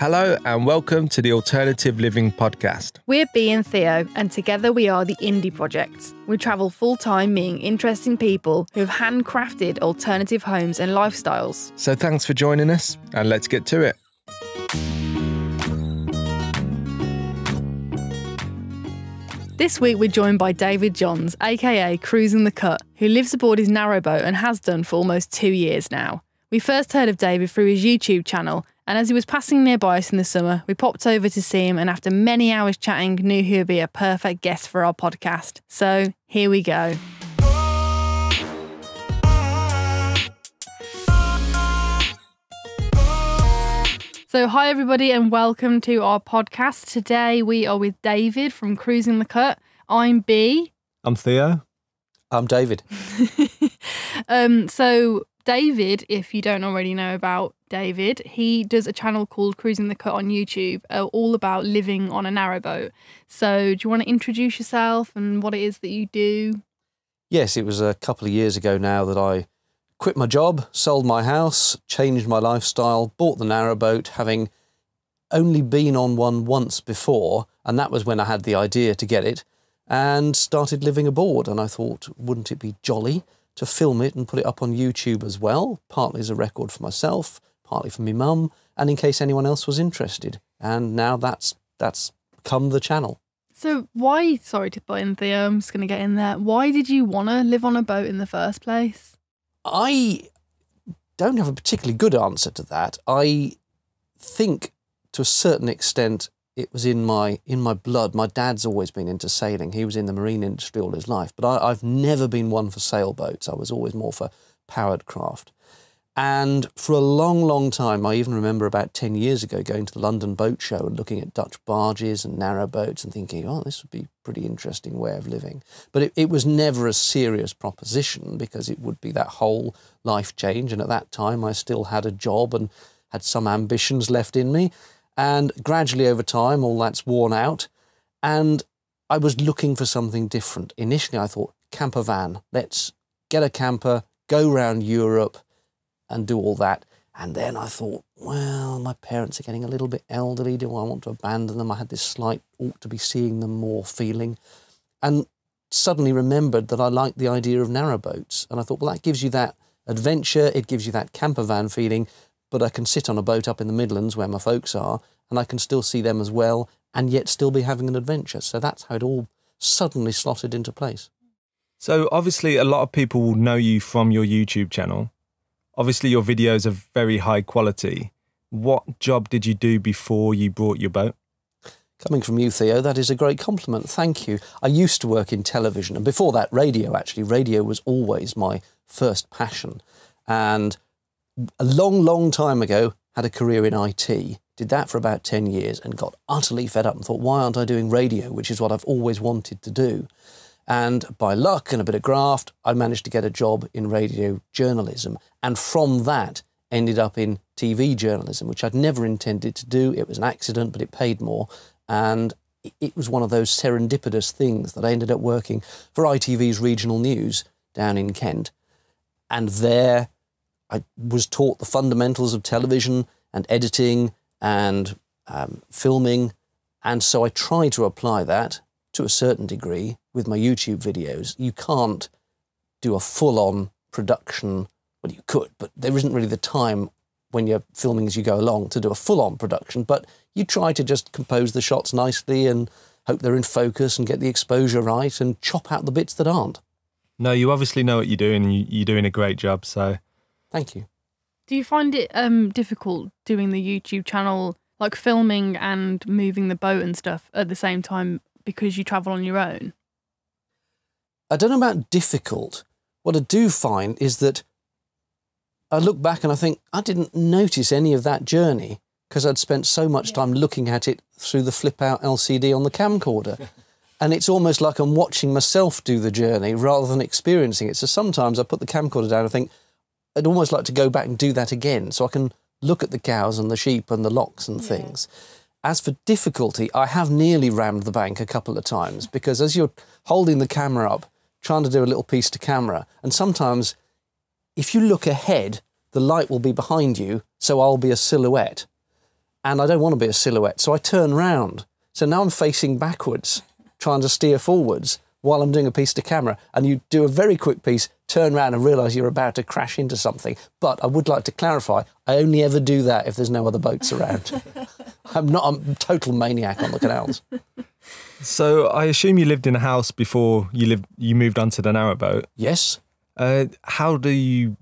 Hello and welcome to the Alternative Living Podcast. We're Bee and Theo, and together we are the Indie Project. We travel full-time meeting interesting people who have handcrafted alternative homes and lifestyles. So thanks for joining us, and let's get to it. This week we're joined by David Johns, aka Cruising the Cut, who lives aboard his Narrowboat and has done for almost 2 years now. We first heard of David through his YouTube channel, and as he was passing nearby us in the summer, we popped over to see him, and after many hours chatting, knew he would be a perfect guest for our podcast. So here we go. So hi everybody and welcome to our podcast. Today we are with David from Cruising the Cut. I'm Bee. I'm Theo. I'm David. So David, if you don't already know about David, he does a channel called Cruising the Cut on YouTube, all about living on a narrowboat. So do you want to introduce yourself and what it is that you do? Yes, it was a couple of years ago now that I quit my job, sold my house, changed my lifestyle, bought the narrowboat, having only been on one once before, and that was when I had the idea to get it, and started living aboard. And I thought, wouldn't it be jolly to film it and put it up on YouTube as well, partly as a record for myself, partly for my mum, and in case anyone else was interested. And now that's become the channel. So why, sorry to butt in Theo, I'm just going to get in there. Why did you want to live on a boat in the first place? I don't have a particularly good answer to that. I think to a certain extent it was in my blood. My dad's always been into sailing. He was in the marine industry all his life, but I've never been one for sailboats. I was always more for powered craft. And for a long, long time, I even remember about 10 years ago going to the London Boat Show and looking at Dutch barges and narrowboats and thinking, oh, this would be a pretty interesting way of living. But it was never a serious proposition because it would be that whole life change. And at that time, I still had a job and had some ambitions left in me. And gradually over time, all that's worn out. And I was looking for something different. Initially, I thought, camper van. Let's get a camper, go around Europe and do all that. And then I thought, well, my parents are getting a little bit elderly. Do I want to abandon them? I had this slight ought to be seeing them more feeling. And suddenly remembered that I liked the idea of narrowboats. And I thought, well, that gives you that adventure. It gives you that camper van feeling. But I can sit on a boat up in the Midlands where my folks are, and I can still see them as well, and yet still be having an adventure. So that's how it all suddenly slotted into place. So obviously a lot of people will know you from your YouTube channel. Obviously your videos are very high quality. What job did you do before you bought your boat? Coming from you, Theo, that is a great compliment. Thank you. I used to work in television, and before that, radio, actually. Radio was always my first passion. And a long, long time ago, had a career in IT, did that for about 10 years and got utterly fed up and thought, why aren't I doing radio, which is what I've always wanted to do? And by luck and a bit of graft, I managed to get a job in radio journalism. And from that, ended up in TV journalism, which I'd never intended to do. It was an accident, but it paid more. And it was one of those serendipitous things that I ended up working for ITV's regional news down in Kent. And there I was taught the fundamentals of television and editing and filming. And so I tried to apply that to a certain degree with my YouTube videos. You can't do a full-on production. Well, you could, but there isn't really the time when you're filming as you go along to do a full-on production. But you try to just compose the shots nicely and hope they're in focus and get the exposure right and chop out the bits that aren't. No, you obviously know what you're doing and you're doing a great job, so Thank you. Do you find it difficult doing the YouTube channel, like filming and moving the boat and stuff at the same time because you travel on your own? I don't know about difficult. What I do find is that I look back and I think I didn't notice any of that journey because I'd spent so much time looking at it through the flip-out LCD on the camcorder. And it's almost like I'm watching myself do the journey rather than experiencing it. So sometimes I put the camcorder down and think, I'd almost like to go back and do that again so I can look at the cows and the sheep and the locks and things. As for difficulty, I have nearly rammed the bank a couple of times because as you're holding the camera up, trying to do a little piece to camera, and sometimes if you look ahead, the light will be behind you, so I'll be a silhouette. and I don't want to be a silhouette, so I turn round. So now I'm facing backwards, trying to steer forwards while I'm doing a piece to camera. And you do a very quick piece, turn around and realise you're about to crash into something. But I would like to clarify, I only ever do that if there's no other boats around. I'm a total maniac on the canals. So I assume you lived in a house before you moved onto the narrowboat. Yes. How do you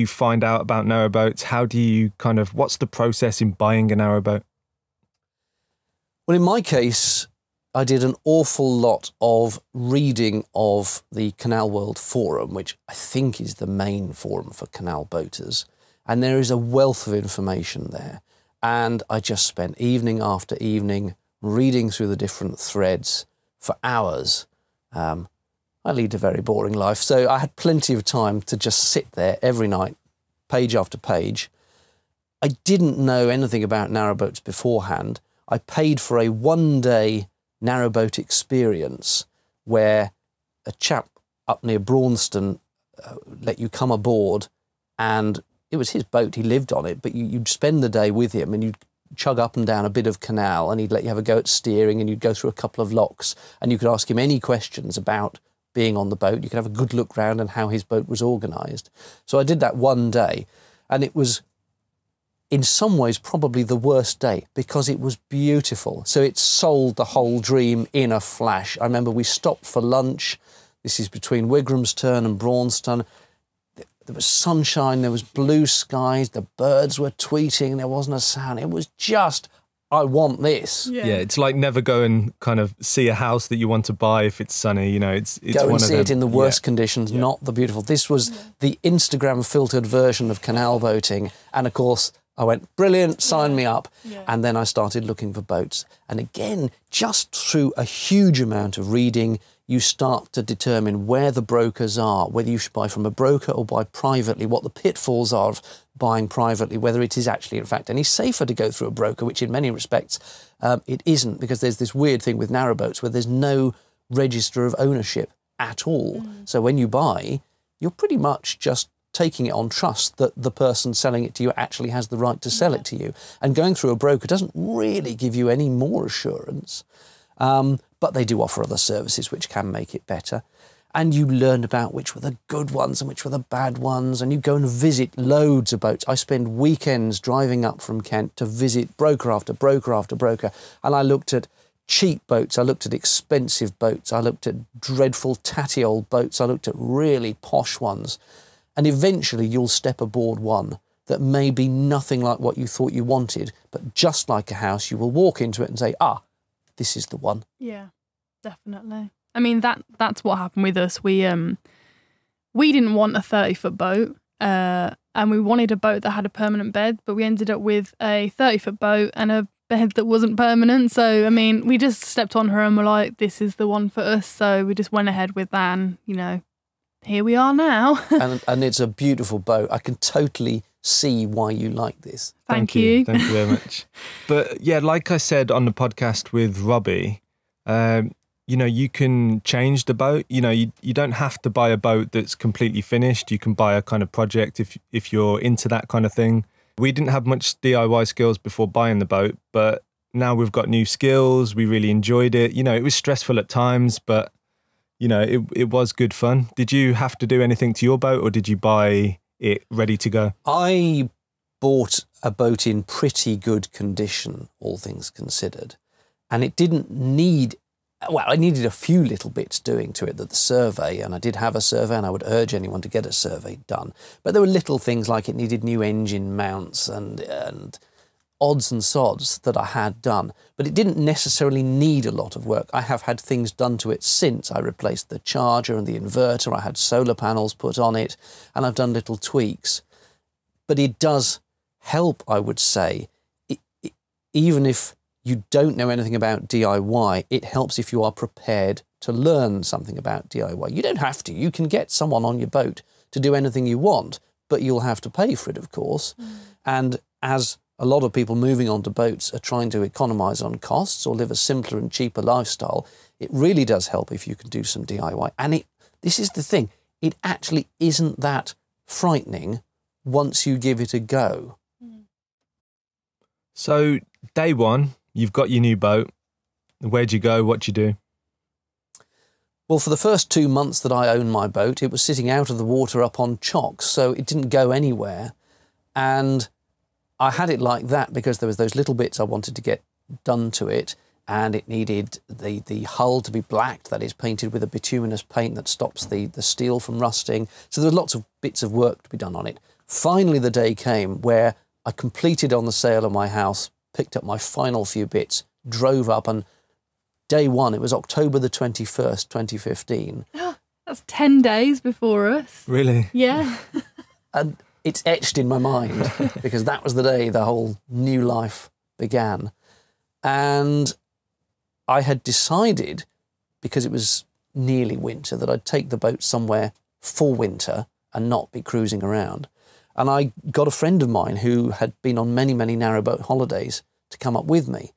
find out about narrowboats? How do you what's the process in buying a narrowboat? Well, in my case, I did an awful lot of reading of the Canal World Forum, which I think is the main forum for canal boaters. And there is a wealth of information there. And I just spent evening after evening reading through the different threads for hours. I lead a very boring life, so I had plenty of time to just sit there every night, page after page. I didn't know anything about narrowboats beforehand. I paid for a one-day narrowboat experience where a chap up near Braunston let you come aboard, and it was his boat, he lived on it, but you'd spend the day with him and you'd chug up and down a bit of canal, and he'd let you have a go at steering, and you'd go through a couple of locks, and you could ask him any questions about being on the boat. You could have a good look round and how his boat was organised. So I did that one day, and it was in some ways probably the worst day because it was beautiful. So it sold the whole dream in a flash. I remember we stopped for lunch. This is between Wigram's Turn and Braunston. There was sunshine, there was blue skies, the birds were tweeting, there wasn't a sound. It was just, I want this. Yeah, it's like never go and see a house that you want to buy if it's sunny. It's go one and of see them. it in the worst conditions, not the beautiful. This was the Instagram filtered version of canal boating, and of course I went, brilliant, sign me up. And then I started looking for boats. And again, just through a huge amount of reading, you start to determine where the brokers are, whether you should buy from a broker or buy privately, what the pitfalls are of buying privately, whether it is actually, in fact, any safer to go through a broker, which in many respects it isn't, because there's this weird thing with narrowboats where there's no register of ownership at all. So when you buy, you're pretty much just taking it on trust that the person selling it to you actually has the right to sell it to you. And going through a broker doesn't really give you any more assurance. But they do offer other services which can make it better. And you learn about which were the good ones and which were the bad ones, and you go and visit loads of boats. I spend weekends driving up from Kent to visit broker after broker after broker, and I looked at cheap boats, I looked at expensive boats, I looked at dreadful tatty old boats, I looked at really posh ones. And eventually you'll step aboard one that may be nothing like what you thought you wanted, but just like a house, you will walk into it and say, this is the one. Yeah, definitely. I mean, that's what happened with us. We didn't want a 30-foot boat, and we wanted a boat that had a permanent bed, but we ended up with a 30-foot boat and a bed that wasn't permanent. So, I mean, we just stepped on her and were like, this is the one for us. So we just went ahead with that, and, here we are now. and it's a beautiful boat. I can totally see why you like this. Thank you. Thank you very much. But yeah, like I said on the podcast with Robbie, you can change the boat. You don't have to buy a boat that's completely finished. You can buy a kind of project if you're into that kind of thing. We didn't have much DIY skills before buying the boat, but now we've got new skills. We really enjoyed it. It was stressful at times, but it was good fun. Did you have to do anything to your boat, or did you buy it ready to go? I bought a boat in pretty good condition, all things considered, and it didn't need, I needed a few little bits doing to it, that the survey, and I did have a survey, and I would urge anyone to get a survey done, but there were little things like it needed new engine mounts and odds and sods that I had done, but it didn't necessarily need a lot of work. I have had things done to it since. I replaced the charger and the inverter, I had solar panels put on it, and I've done little tweaks. But it does help, I would say, even if you don't know anything about DIY, it helps if you are prepared to learn something about DIY. You don't have to. You can get someone on your boat to do anything you want, but you'll have to pay for it, of course. And as a lot of people moving onto boats are trying to economise on costs or live a simpler and cheaper lifestyle, it really does help if you can do some DIY. And this is the thing, it actually isn't that frightening once you give it a go. So day one, you've got your new boat. Where'd you go? What'd you do? Well, for the first 2 months that I owned my boat, it was sitting out of the water up on chocks, so it didn't go anywhere. And I had it like that because there was those little bits I wanted to get done to it, and it needed the hull to be blacked, that is painted with a bituminous paint that stops the steel from rusting. So there were lots of bits of work to be done on it. Finally, the day came where I completed on the sale of my house, picked up my final few bits, drove up, and day one, it was October the 21st, 2015. That's 10 days before us. Really? Yeah. And it's etched in my mind because that was the day the whole new life began. And I had decided, because it was nearly winter, that I'd take the boat somewhere for winter and not be cruising around. And I got a friend of mine who had been on many, many narrowboat holidays to come up with me.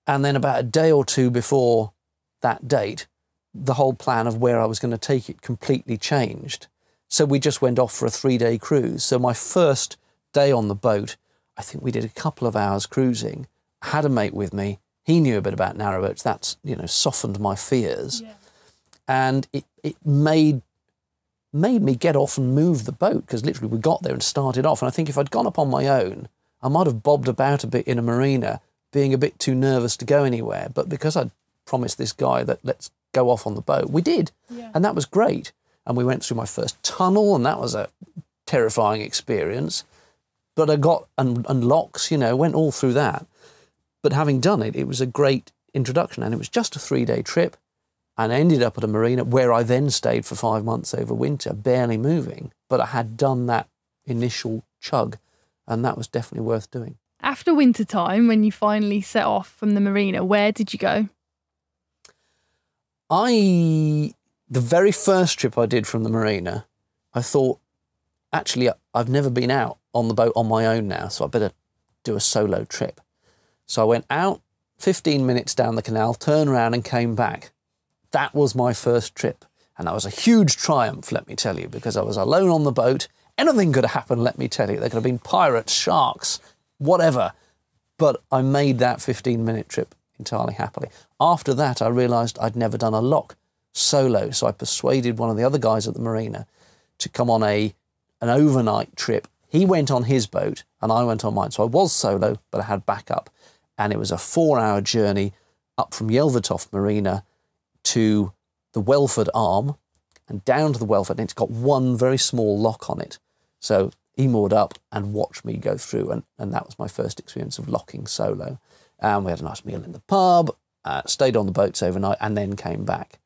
And then about a day or two before that date, the whole plan of where I was going to take it completely changed. So we just went off for a 3-day cruise. So my first day on the boat, I think we did a couple of hours cruising. I had a mate with me. He knew a bit about narrowboats. That's, softened my fears. Yeah. And it made me get off and move the boat, because literally we got there and started off. And I think if I'd gone up on my own, I might have bobbed about a bit in a marina, being a bit too nervous to go anywhere. But because I'd promised this guy that let's go off on the boat, we did. Yeah. And that was great. And we went through my first tunnel, and that was a terrifying experience. But I got, and locks, went all through that. But having done it, it was a great introduction. And it was just a 3-day trip. And I ended up at a marina where I then stayed for 5 months over winter, barely moving. But I had done that initial chug, and that was definitely worth doing. After winter time, when you finally set off from the marina, where did you go? The very first trip I did from the marina, I thought, actually, I've never been out on the boat on my own now, so I better do a solo trip. So I went out 15 minutes down the canal, turned around and came back. That was my first trip. And that was a huge triumph, let me tell you, because I was alone on the boat. Anything could have happened, let me tell you. There could have been pirates, sharks, whatever. But I made that 15-minute trip entirely happily. After that, I realised I'd never done a lock solo, so I persuaded one of the other guys at the marina to come on an overnight trip. He went on his boat and I went on mine. So I was solo, but I had backup. And it was a 4-hour journey up from Yelvertoft Marina to the Welford Arm and down to the Welford. And it's got one very small lock on it. So he moored up and watched me go through. And that was my first experience of locking solo. And we had a nice meal in the pub, stayed on the boats overnight, and then came back.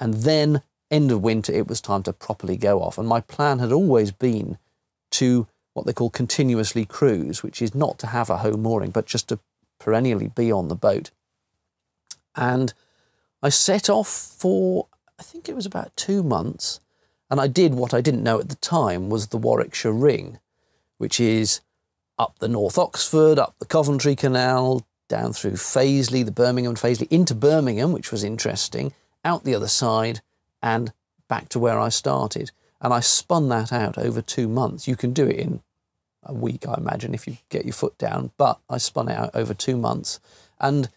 And then, end of winter, it was time to properly go off. And my plan had always been to what they call continuously cruise, which is not to have a home mooring, but just to perennially be on the boat. And I set off for, I think it was about 2 months. And I did what I didn't know at the time was the Warwickshire Ring, which is up the North Oxford, up the Coventry Canal, down through Fazeley, the Birmingham and Fazeley, into Birmingham, which was interesting, out the other side and back to where I started. And I spun that out over 2 months. You can do it in a week, I imagine, if you get your foot down, but I spun it out over 2 months. And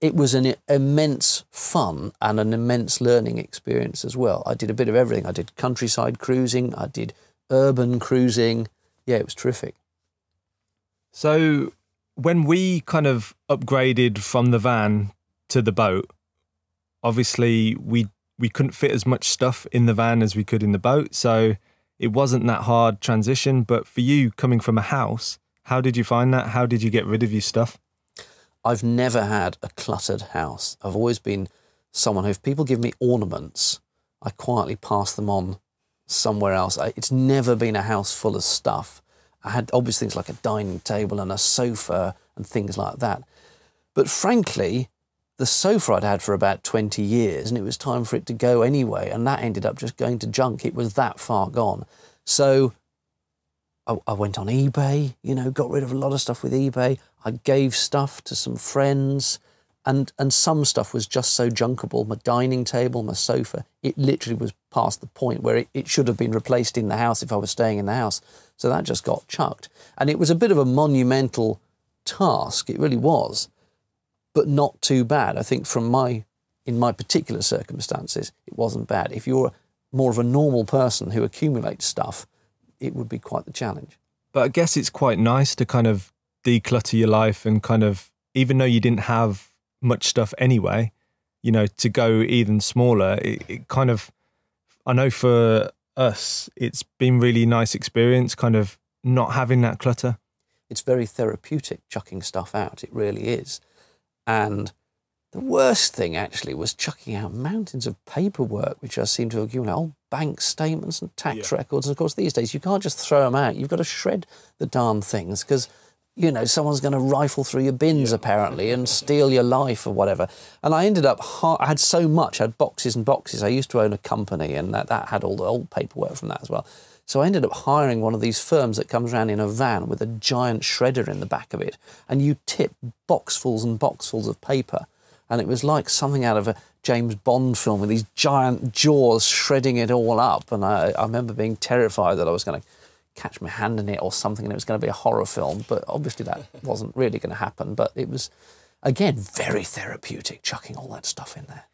it was an immense fun and an immense learning experience as well. I did a bit of everything. I did countryside cruising, I did urban cruising. Yeah, it was terrific. So when we kind of upgraded from the van to the boat, obviously we couldn't fit as much stuff in the van as we could in the boat. So it wasn't that hard transition. But for you, coming from a house, how did you find that? How did you get rid of your stuff? I've never had a cluttered house. I've always been someone who, if people give me ornaments, I quietly pass them on somewhere else. It's never been a house full of stuff. I had obvious things like a dining table and a sofa and things like that. But frankly, the sofa I'd had for about 20 years and it was time for it to go anyway, and that ended up just going to junk. It was that far gone. So I went on eBay, got rid of a lot of stuff with eBay. I gave stuff to some friends. And some stuff was just so junkable. My dining table, my sofa, it literally was past the point where it should have been replaced in the house if I was staying in the house. So that just got chucked. And it was a bit of a monumental task, it really was, but not too bad. I think in my particular circumstances, it wasn't bad. If you're more of a normal person who accumulates stuff, it would be quite the challenge. But I guess it's quite nice to kind of declutter your life and kind of, even though you didn't have much stuff anyway, you know, to go even smaller, it kind of, I know for us, it's been really nice experience kind of not having that clutter. It's very therapeutic chucking stuff out, it really is. And the worst thing actually was chucking out mountains of paperwork, which I seem to accumulate, old bank statements and tax records. And of course, these days, you can't just throw them out. You've got to shred the darn things because, you know, someone's going to rifle through your bins apparently and steal your life or whatever. And I ended up, I had so much, I had boxes and boxes. I used to own a company and that had all the old paperwork from that as well. So I ended up hiring one of these firms that comes around in a van with a giant shredder in the back of it. And you tip boxfuls and boxfuls of paper. And it was like something out of a James Bond film with these giant jaws shredding it all up. And I remember being terrified that I was going to catch my hand in it or something and it was going to be a horror film. But obviously that wasn't really going to happen. But it was, again, very therapeutic, chucking all that stuff in there.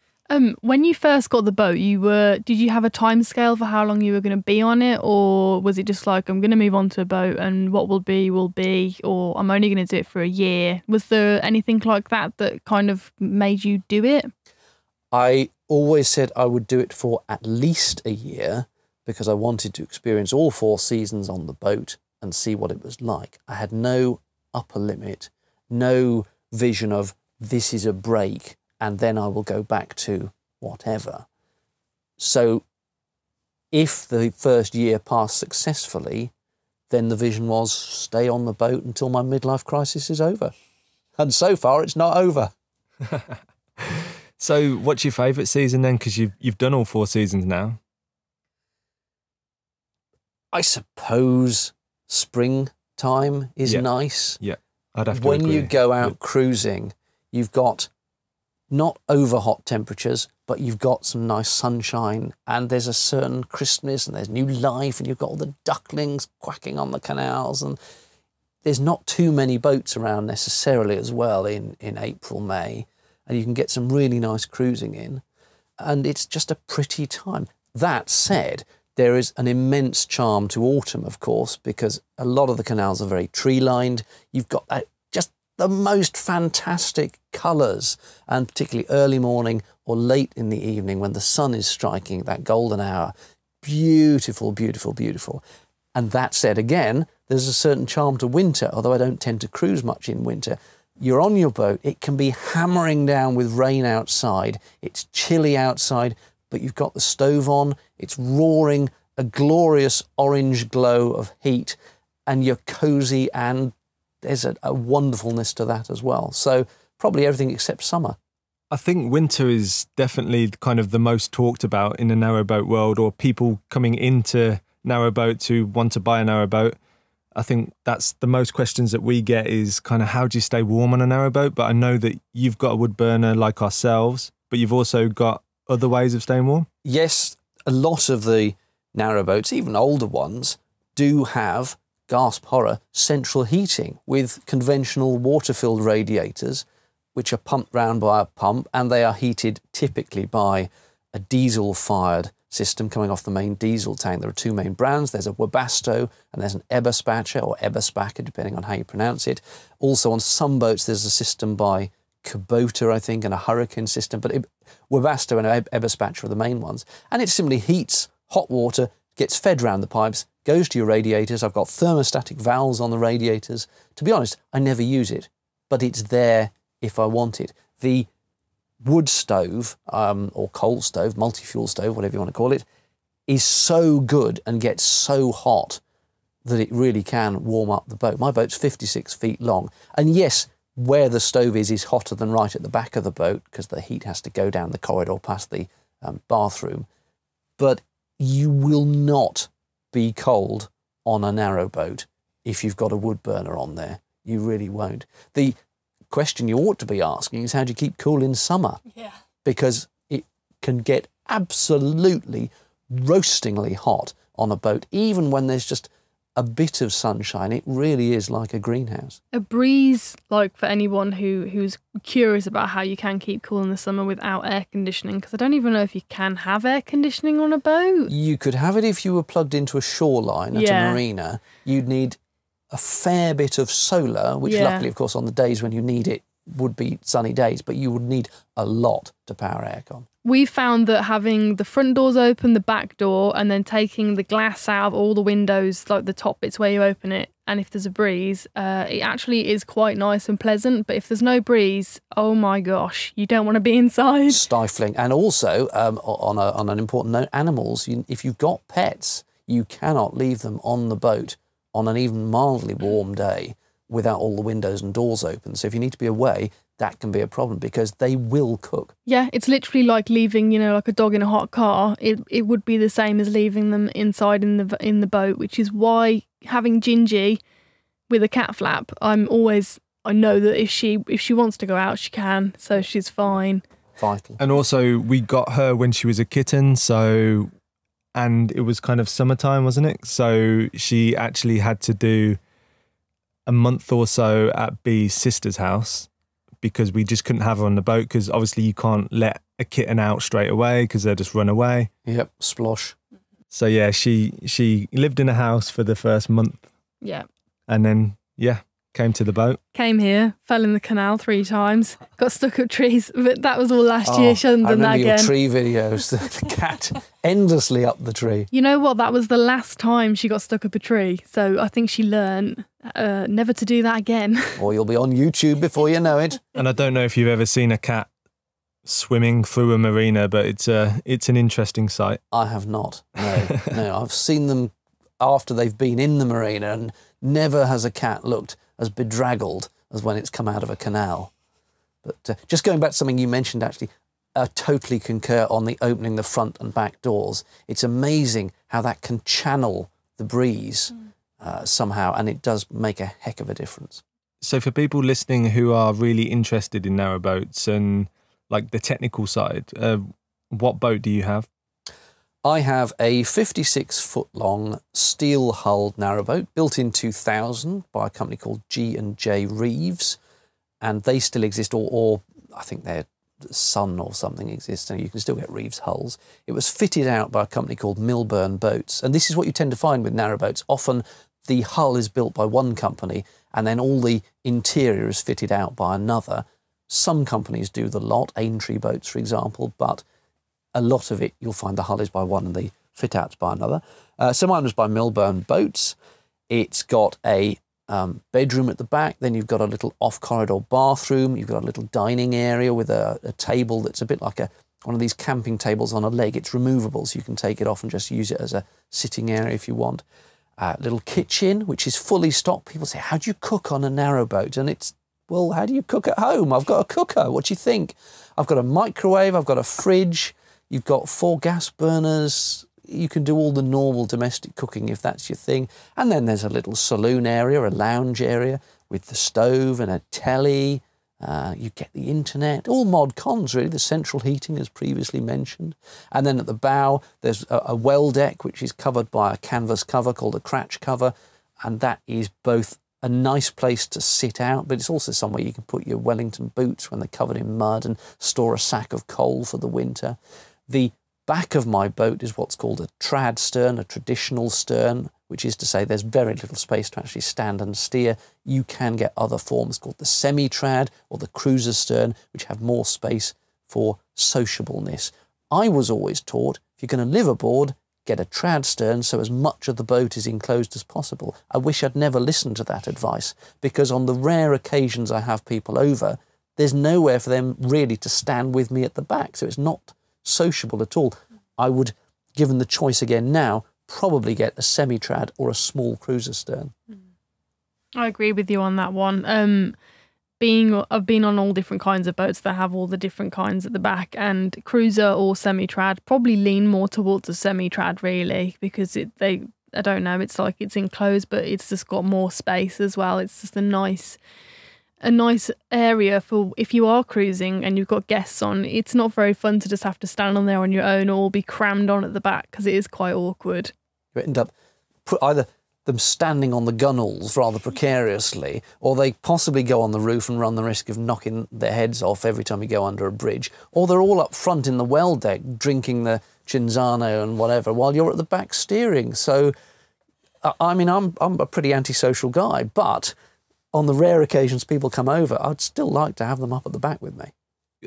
When you first got the boat, did you have a time scale for how long you were going to be on it? Or was it just like, I'm going to move on to a boat and what will be, or I'm only going to do it for a year? Was there anything like that kind of made you do it? I always said I would do it for at least a year because I wanted to experience all 4 seasons on the boat and see what it was like. I had no upper limit, no vision of this is a break and then I will go back to whatever. So if the first year passed successfully, then the vision was stay on the boat until my midlife crisis is over. And so far, it's not over. So what's your favourite season then? Because you've done all 4 seasons now. I suppose springtime is nice. Yeah, I'd have to When agree. you go out cruising, you've got not over hot temperatures, but you've got some nice sunshine and there's a certain crispness and there's new life and you've got all the ducklings quacking on the canals and there's not too many boats around necessarily as well in April, May, and you can get some really nice cruising in and it's just a pretty time. That said, there is an immense charm to autumn, of course, because a lot of the canals are very tree-lined. You've got just the most fantastic colours, and particularly early morning or late in the evening when the sun is striking that golden hour. Beautiful, beautiful, beautiful. And that said, again, there's a certain charm to winter, although I don't tend to cruise much in winter. You're on your boat, it can be hammering down with rain outside, it's chilly outside, but you've got the stove on, it's roaring, a glorious orange glow of heat, and you're cosy and there's a wonderfulness to that as well. So probably everything except summer. I think winter is definitely kind of the most talked about in the narrowboat world, or people coming into narrowboats who want to buy a narrowboat. I think that's the most questions that we get is kind of how do you stay warm on a narrowboat? But I know that you've got a wood burner like ourselves, but you've also got other ways of staying warm. Yes, a lot of the narrowboats, even older ones, do have, gasp horror, central heating with conventional water-filled radiators, which are pumped round by a pump, and they are heated typically by a diesel-fired system coming off the main diesel tank. There are 2 main brands. There's a Webasto and there's an Eberspacher or Eberspacher, depending on how you pronounce it. Also on some boats, there's a system by Kubota, I think, and a Hurricane system, but Webasto and Eberspacher are the main ones. And it simply heats hot water, gets fed round the pipes, goes to your radiators. I've got thermostatic valves on the radiators. To be honest, I never use it, but it's there if I want it. The wood stove, or coal stove, multi-fuel stove, whatever you want to call it, is so good and gets so hot that it really can warm up the boat. My boat's 56 feet long. And yes, where the stove is hotter than right at the back of the boat because the heat has to go down the corridor past the bathroom. But you will not be cold on a narrowboat if you've got a wood burner on there. You really won't. The question you ought to be asking is, how do you keep cool in summer? Yeah. Because it can get absolutely roastingly hot on a boat, even when there's just a bit of sunshine. It really is like a greenhouse. A breeze, like for anyone who's curious about how you can keep cool in the summer without air conditioning, because I don't even know if you can have air conditioning on a boat. You could have it if you were plugged into a shoreline at a marina. You'd need a fair bit of solar, which luckily, of course, on the days when you need it would be sunny days, but you would need a lot to power aircon. We found that having the front doors open, the back door, and then taking the glass out of all the windows, like the top bits where you open it, and if there's a breeze, it actually is quite nice and pleasant. But if there's no breeze, oh my gosh, you don't want to be inside. Stifling. And also, on an important note, animals, if you've got pets, you cannot leave them on the boat on an even mildly warm day without all the windows and doors open. So if you need to be away, that can be a problem because they will cook. Yeah, it's literally like leaving, like a dog in a hot car. It would be the same as leaving them inside in the boat, which is why having Gingy with a cat flap, I know that if she wants to go out, she can, so she's fine. Vital. And also, we got her when she was a kitten, and it was kind of summertime, wasn't it? So she actually had to do a month or so at Bee's sister's house, because we just couldn't have her on the boat, because obviously you can't let a kitten out straight away because they'll just run away. Yep, splosh. So yeah, she lived in a house for the first month. Yeah. And then, came to the boat. Came here, fell in the canal 3 times, got stuck up trees, but that was all last year. She hasn't done that again. I remember your tree videos, the cat endlessly up the tree. You know what? That was the last time she got stuck up a tree. So I think she learned never to do that again. Or you'll be on YouTube before you know it. And I don't know if you've ever seen a cat swimming through a marina, but it's an interesting sight. I have not. No, I've seen them after they've been in the marina, and never has a cat looked as bedraggled as when it's come out of a canal. But just going back to something you mentioned, actually, I totally concur on the opening the front and back doors. It's amazing how that can channel the breeze somehow, and it does make a heck of a difference. So for people listening who are really interested in narrowboats and like the technical side, what boat do you have? I have a 56-foot-long steel-hulled narrowboat built in 2000 by a company called G&J Reeves, and they still exist, or I think their son or something exists, and you can still get Reeves hulls. It was fitted out by a company called Milburn Boats, and this is what you tend to find with narrowboats. Often the hull is built by one company, and then all the interior is fitted out by another. Some companies do the lot, Aintree Boats, for example, but a lot of it, you'll find the hull is by one and the fit-out's by another. So mine was by Milburn Boats. It's got a bedroom at the back, then you've got a little off-corridor bathroom, you've got a little dining area with a table that's a bit like one of these camping tables on a leg. It's removable, so you can take it off and just use it as a sitting area if you want. Little kitchen, which is fully stocked. People say, how do you cook on a narrowboat? And it's, well, how do you cook at home? I've got a cooker. What do you think? I've got a microwave, I've got a fridge, you've got 4 gas burners. You can do all the normal domestic cooking if that's your thing. And then there's a little saloon area, a lounge area with the stove and a telly. You get the internet, all mod cons really, the central heating as previously mentioned. And then at the bow, there's a well deck which is covered by a canvas cover called a cratch cover. And that is both a nice place to sit out, but it's also somewhere you can put your Wellington boots when they're covered in mud and store a sack of coal for the winter. The back of my boat is what's called a trad stern, a traditional stern, which is to say there's very little space to actually stand and steer. You can get other forms called the semi-trad or the cruiser stern, which have more space for sociableness. I was always taught, if you're going to live aboard, get a trad stern so as much of the boat is enclosed as possible. I wish I'd never listened to that advice, because on the rare occasions I have people over, there's nowhere for them really to stand with me at the back, so it's not sociable at all. I would, given the choice again now, probably get a semi-trad or a small cruiser stern. I agree with you on that one. I've been on all different kinds of boats that have all the different kinds at the back, and cruiser or semi-trad probably lean more towards a semi-trad really, because I don't know, it's like it's enclosed but it's just got more space as well. It's just a nice a nice area for if you are cruising and you've got guests on. It's not very fun to just have to stand on there on your own or be crammed on at the back because it is quite awkward. You end up either them standing on the gunnels rather precariously, or they possibly go on the roof and run the risk of knocking their heads off every time you go under a bridge, or they're all up front in the well deck drinking the Cinzano and whatever while you're at the back steering. So, I mean, I'm a pretty antisocial guy, but on the rare occasions people come over, I'd still like to have them up at the back with me.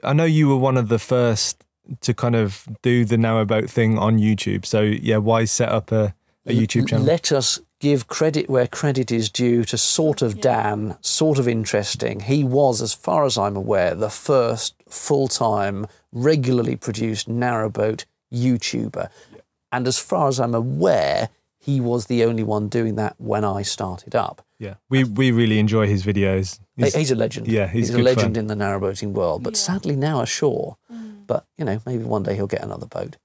I know you were one of the first to kind of do the Narrowboat thing on YouTube. So, yeah, why set up a YouTube channel? Let us give credit where credit is due to Sort of Dan, Sort of Interesting. He was, as far as I'm aware, the first full-time, regularly produced Narrowboat YouTuber. Yeah. And as far as I'm aware, he was the only one doing that when I started up. Yeah, we really enjoy his videos. He's a legend. Yeah, he's a legend in the narrowboating world, but sadly now ashore. But, you know, maybe one day he'll get another boat.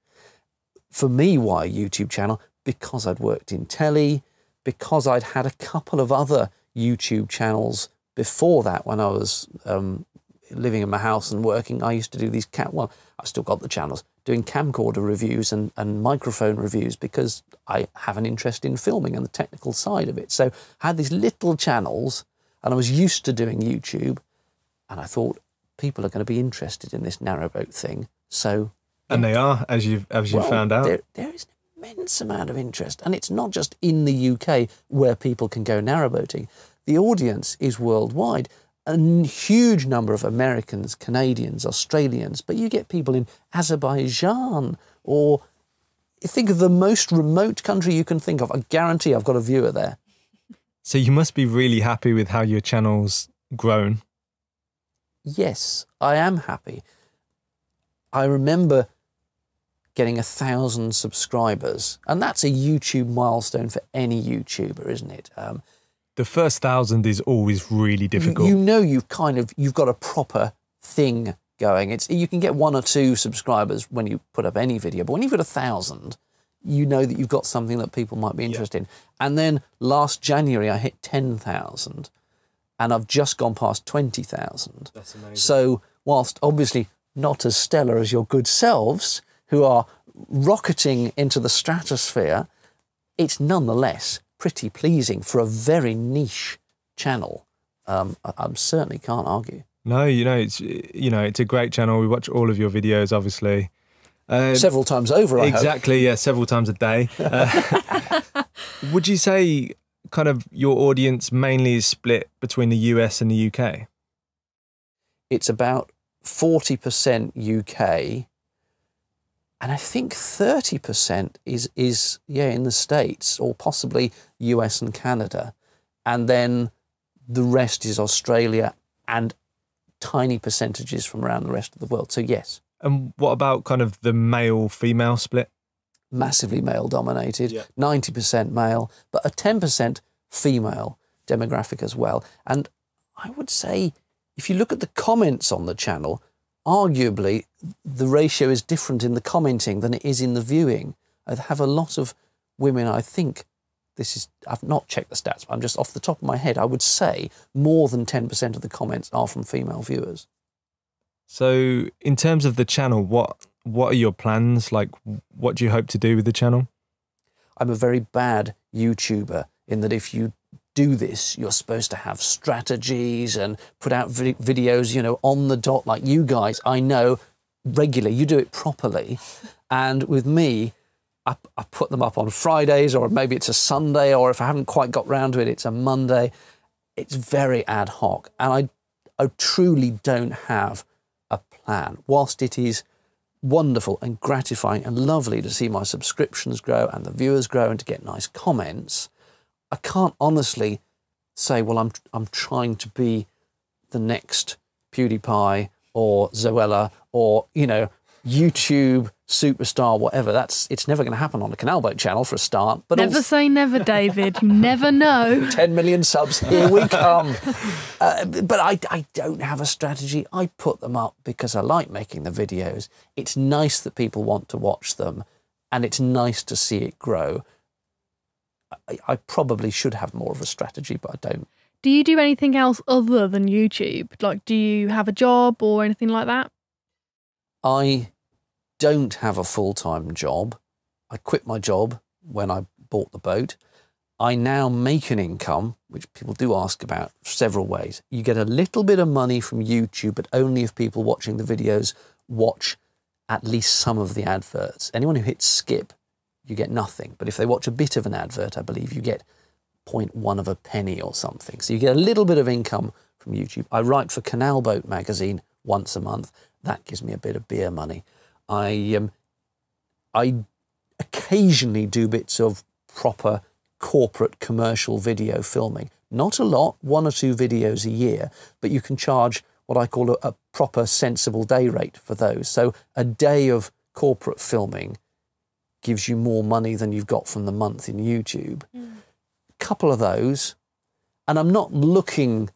For me, why a YouTube channel? Because I'd worked in telly, because I'd had a couple of other YouTube channels before that when I was living in my house and working. I used to do these, well, I've still got the channels, doing camcorder reviews and microphone reviews because I have an interest in filming and the technical side of it. So I had these little channels and I was used to doing YouTube, and I thought people are going to be interested in this narrowboat thing. So, and they are, as you've found out. There is an immense amount of interest, and it's not just in the UK where people can go narrowboating. The audience is worldwide. A huge number of Americans, Canadians, Australians, but you get people in Azerbaijan, or think of the most remote country you can think of. I guarantee I've got a viewer there. So you must be really happy with how your channel's grown. Yes, I am happy. I remember getting 1,000 subscribers, and that's a YouTube milestone for any YouTuber, isn't it? The first 1,000 is always really difficult. You know, you've got a proper thing going. You can get 1 or 2 subscribers when you put up any video, but when you've got 1,000, you know that you've got something that people might be interested in. And then last January, I hit 10,000, and I've just gone past 20,000. That's amazing. So whilst obviously not as stellar as your good selves, who are rocketing into the stratosphere, it's nonetheless pretty pleasing for a very niche channel. I certainly can't argue. No, it's a great channel. We watch all of your videos, obviously. Several times over, I hope. Exactly, yeah, several times a day. Would you say kind of your audience mainly is split between the US and the UK? It's about 40% UK, and I think 30% is in the States, or possibly US and Canada. And then the rest is Australia and tiny percentages from around the rest of the world. So yes. And what about kind of the male-female split? Massively male-dominated, yeah. 90% male, but a 10% female demographic as well. And I would say, if you look at the comments on the channel, arguably the ratio is different in the commenting than it is in the viewing. I have a lot of women, I think, I've not checked the stats, but I'm just off the top of my head, I would say more than 10% of the comments are from female viewers. So in terms of the channel, what are your plans? Like, what do you hope to do with the channel? I'm a very bad YouTuber in that if you do this, you're supposed to have strategies and put out videos, on the dot like you guys. I know regularly, you do it properly. And with me, I put them up on Fridays, or maybe it's a Sunday, or if I haven't quite got round to it, it's a Monday. It's very ad hoc. And I truly don't have a plan. Whilst it is wonderful and gratifying and lovely to see my subscriptions grow and the viewers grow and to get nice comments, I can't honestly say, well, I'm trying to be the next PewDiePie or Zoella or, YouTube superstar, whatever. It's never going to happen on a Canalboat channel for a start. But never say never, David. You never know. 10 million subs, here we come. But I don't have a strategy. I put them up because I like making the videos. It's nice that people want to watch them, and it's nice to see it grow. I probably should have more of a strategy, but I don't. Do you do anything else other than YouTube? Like, do you have a job or anything like that? I don't have a full-time job. I quit my job when I bought the boat. I now make an income, which people do ask about, several ways. You get a little bit of money from YouTube, but only if people watching the videos watch at least some of the adverts. Anyone who hits skip, you get nothing. But if they watch a bit of an advert, I believe you get 0.1 of a penny or something. So you get a little bit of income from YouTube. I write for Narrowboat magazine once a month. That gives me a bit of beer money. I occasionally do bits of proper corporate commercial video filming. Not a lot, 1 or 2 videos a year, but you can charge what I call a proper sensible day rate for those. So a day of corporate filming gives you more money than you've got from the month in YouTube. Couple of those, and I'm not looking,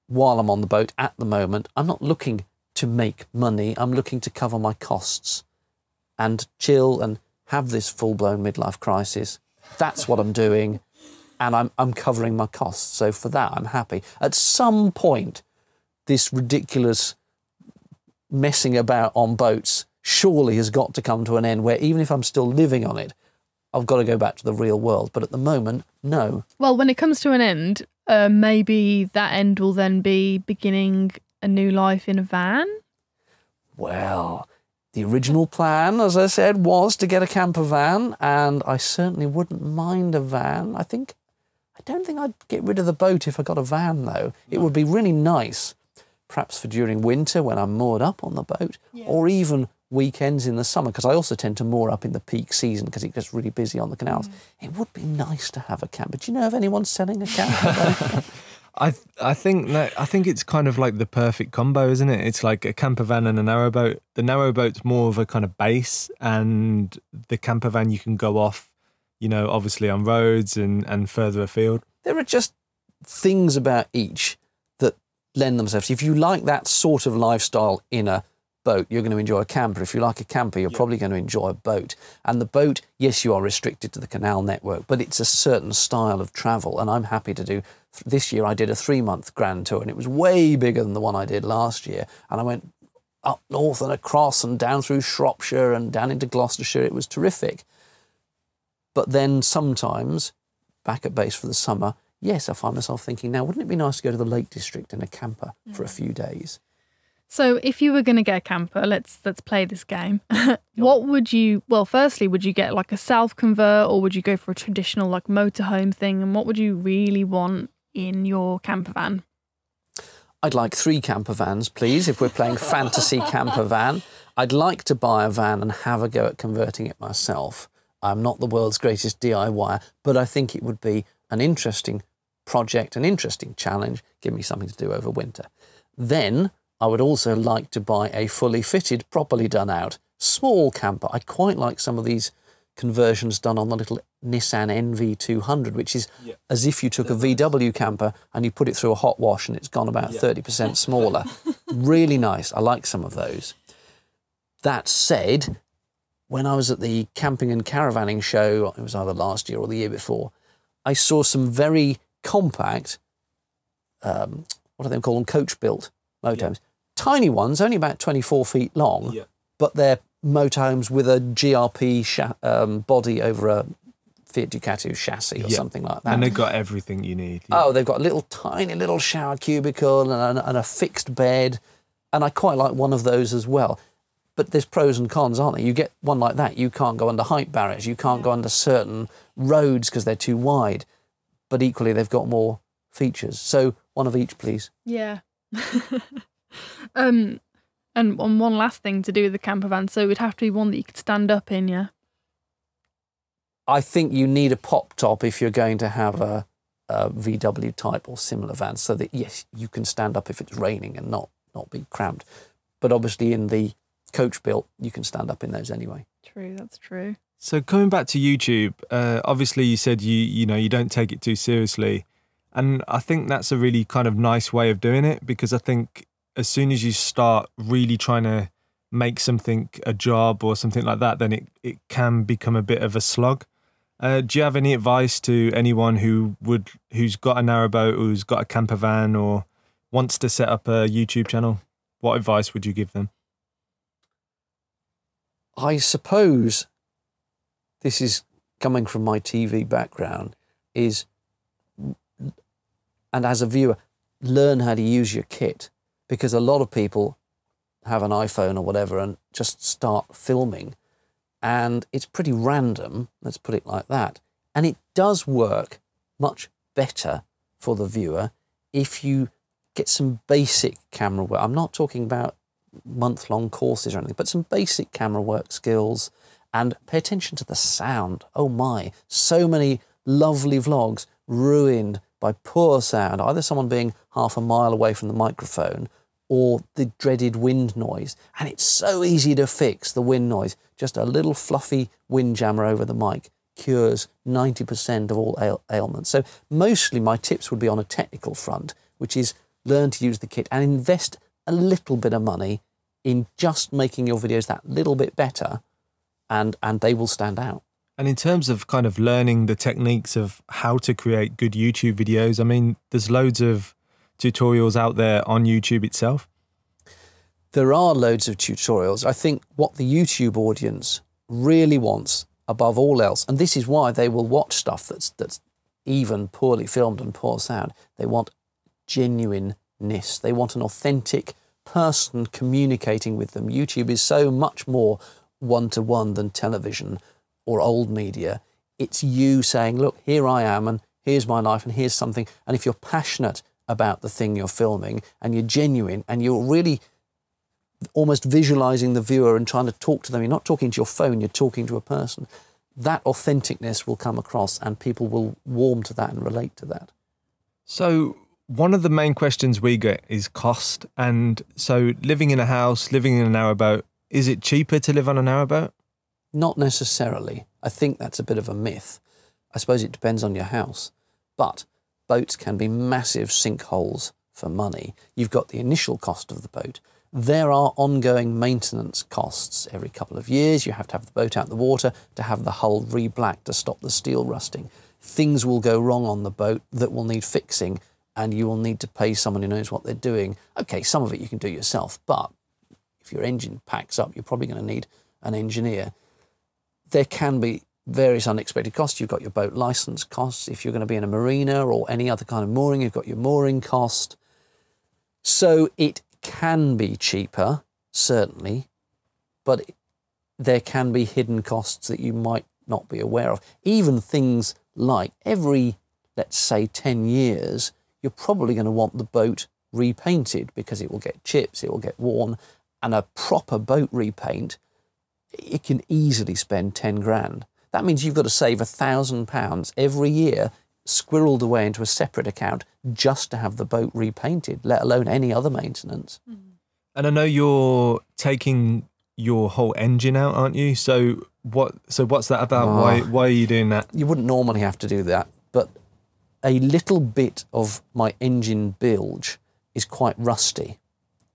while I'm on the boat at the moment, I'm not looking to make money. I'm looking to cover my costs and chill and have this full-blown midlife crisis. That's what I'm doing, and I'm covering my costs. So for that, I'm happy. At some point, this ridiculous messing about on boats surely has got to come to an end, where even if I'm still living on it, I've got to go back to the real world. But at the moment, no. Well, when it comes to an end, maybe that end will then be beginning a new life in a van? Well, the original plan, as I said, was to get a camper van, and I certainly wouldn't mind a van. I don't think I'd get rid of the boat if I got a van, though. It would be really nice, perhaps for during winter when I'm moored up on the boat, or even weekends in the summer, because I also tend to moor up in the peak season because it gets really busy on the canals. It would be nice to have a camper. Do you know of anyone selling a camper? I think it's kind of like the perfect combo, isn't it? It's like a camper van and a narrowboat. The narrowboat's more of a kind of base, and the camper van you can go off, obviously on roads and further afield. There are just things about each that lend themselves. If you like that sort of lifestyle in a boat, you're going to enjoy a camper. If you like a camper, you're probably going to enjoy a boat. And the boat, yes, you are restricted to the canal network, but it's a certain style of travel, and I'm happy to do. This year I did a 3-month grand tour, and it was way bigger than the one I did last year. And I went up north and across and down through Shropshire and down into Gloucestershire. It was terrific. But then sometimes, back at base for the summer, yes, I find myself thinking, now, wouldn't it be nice to go to the Lake District in a camper for a few days? So if you were going to get a camper, let's play this game. What would you, firstly, would you get like a self-convert, or would you go for a traditional like motorhome thing? And what would you really want in your camper van? I'd like 3 camper vans, please, if we're playing fantasy camper van. I'd like to buy a van and have a go at converting it myself. I'm not the world's greatest DIYer, but I think it would be an interesting project, an interesting challenge, give me something to do over winter. Then I would also like to buy a fully fitted, properly done out, small camper. I quite like some of these conversions done on the little Nissan NV200, which is as if you took a VW camper and you put it through a hot wash and it's gone about 30% smaller. Really nice. I like some of those. That said, when I was at the camping and caravanning show, it was either last year or the year before, I saw some very compact, what do they call them, coach-built motorhomes. Tiny ones, only about 24 feet long, but they're motorhomes with a GRP body over a Fiat Ducato chassis or something like that. And they've got everything you need. Oh, they've got a little tiny little shower cubicle and a fixed bed, and I quite like one of those as well. But there's pros and cons, aren't there? You get one like that, you can't go under height barriers, you can't go under certain roads because they're too wide, but equally they've got more features. So one of each, please. Yeah. And on one last thing to do with the camper van, so it would have to be one that you could stand up in, yeah? I think you need a pop top if you're going to have a VW type or similar van, so that, yes, you can stand up if it's raining and not be cramped. But obviously in the coach built, you can stand up in those anyway. True, that's true. So coming back to YouTube, obviously you said you don't take it too seriously. And I think that's a really kind of nice way of doing it, because I think as soon as you start really trying to make something a job or something like that, then it can become a bit of a slog. Do you have any advice to anyone who's got a narrowboat, who's got a camper van, or wants to set up a YouTube channel? What advice would you give them? I suppose this is coming from my TV background, and as a viewer, learn how to use your kit, because a lot of people have an iPhone or whatever and just start filming, and it's pretty random, let's put it like that. And it does work much better for the viewer if you get some basic camera work. I'm not talking about month-long courses or anything, but some basic camera work skills, and pay attention to the sound. Oh my, so many lovely vlogs ruined by poor sound, either someone being half a mile away from the microphone or the dreaded wind noise. And it's so easy to fix the wind noise. Just a little fluffy wind jammer over the mic cures 90% of all ailments. So mostly my tips would be on a technical front, which is learn to use the kit and invest a little bit of money in just making your videos that little bit better, and they will stand out. And in terms of kind of learning the techniques of how to create good YouTube videos, I mean, there's loads of tutorials out there on YouTube itself. There are loads of tutorials. I think what the YouTube audience really wants above all else, and this is why they will watch stuff that's even poorly filmed and poor sound, they want genuineness. They want an authentic person communicating with them. YouTube is so much more one-to-one than television or old media. It's you saying, look, here I am, and here's my life, and here's something. And if you're passionate about the thing you're filming, and you're genuine, and you're really almost visualizing the viewer and trying to talk to them, you're not talking to your phone, you're talking to a person, that authenticness will come across, and people will warm to that and relate to that. So one of the main questions we get is cost. And so living in a house, living in a narrowboat, is it cheaper to live on a narrowboat? Not necessarily. I think that's a bit of a myth. I suppose it depends on your house. But boats can be massive sinkholes for money. You've got the initial cost of the boat. There are ongoing maintenance costs. Every couple of years you have to have the boat out in the water to have the hull re-blacked to stop the steel rusting. Things will go wrong on the boat that will need fixing, and you will need to pay someone who knows what they're doing. Okay, some of it you can do yourself, but if your engine packs up, you're probably going to need an engineer. There can be various unexpected costs. You've got your boat license costs. If you're going to be in a marina or any other kind of mooring, you've got your mooring cost. So it can be cheaper, certainly, but there can be hidden costs that you might not be aware of. Even things like every, let's say, 10 years, you're probably going to want the boat repainted because it will get chips, it will get worn, and a proper boat repaint, it can easily spend 10 grand. That means you've got to save £1,000 every year, squirreled away into a separate account just to have the boat repainted, let alone any other maintenance. And I know you're taking your whole engine out, aren't you? So what's that about? Why are you doing that? You wouldn't normally have to do that, but a little bit of my engine bilge is quite rusty.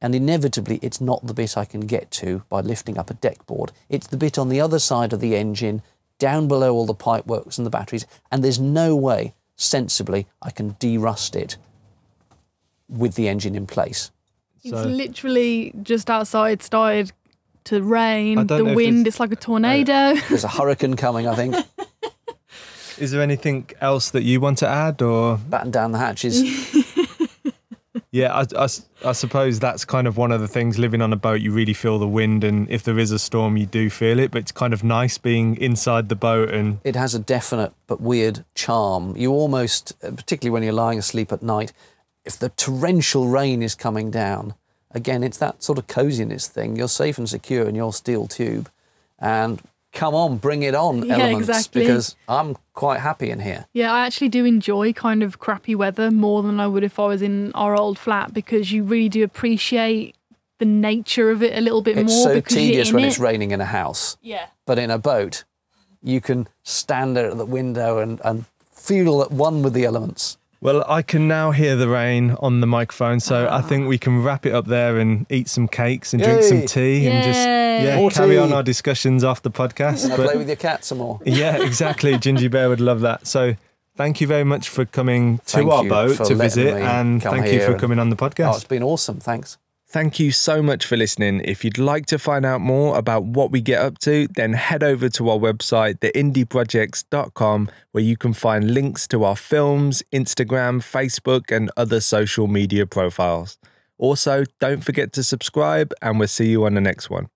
And inevitably, it's not the bit I can get to by lifting up a deck board. It's the bit on the other side of the engine, down below all the pipeworks and the batteries, and there's no way, sensibly, I can de-rust it with the engine in place. It's literally just outside, started to rain, the wind, it's like a tornado. There's a hurricane coming, I think. Is there anything else that you want to add, or? Batten down the hatches. Yeah, I suppose that's kind of one of the things, living on a boat, you really feel the wind, and if there is a storm, you do feel it, but it's kind of nice being inside the boat. And it has a definite but weird charm. You almost, particularly when you're lying asleep at night, if the torrential rain is coming down, again, it's that sort of coziness thing. You're safe and secure in your steel tube, and come on, bring it on, elements, exactly. Because I'm quite happy in here. Yeah, I actually do enjoy kind of crappy weather more than I would if I was in our old flat, because you really do appreciate the nature of it a little bit more. It's so because tedious when it's raining in a house. Yeah. But in a boat, you can stand there at the window and feel at one with the elements. Well, I can now hear the rain on the microphone, so I think we can wrap it up there and eat some cakes and drink some tea and just carry on our discussions off the podcast. And play with your cat some more. Yeah, exactly. Gingy Bear would love that. So thank you very much for coming to our boat to visit, and thank you for coming on the podcast. Oh, it's been awesome. Thanks. Thank you so much for listening. If you'd like to find out more about what we get up to, then head over to our website, theindyprojects.com, where you can find links to our films, Instagram, Facebook, and other social media profiles. Also, don't forget to subscribe, and we'll see you on the next one.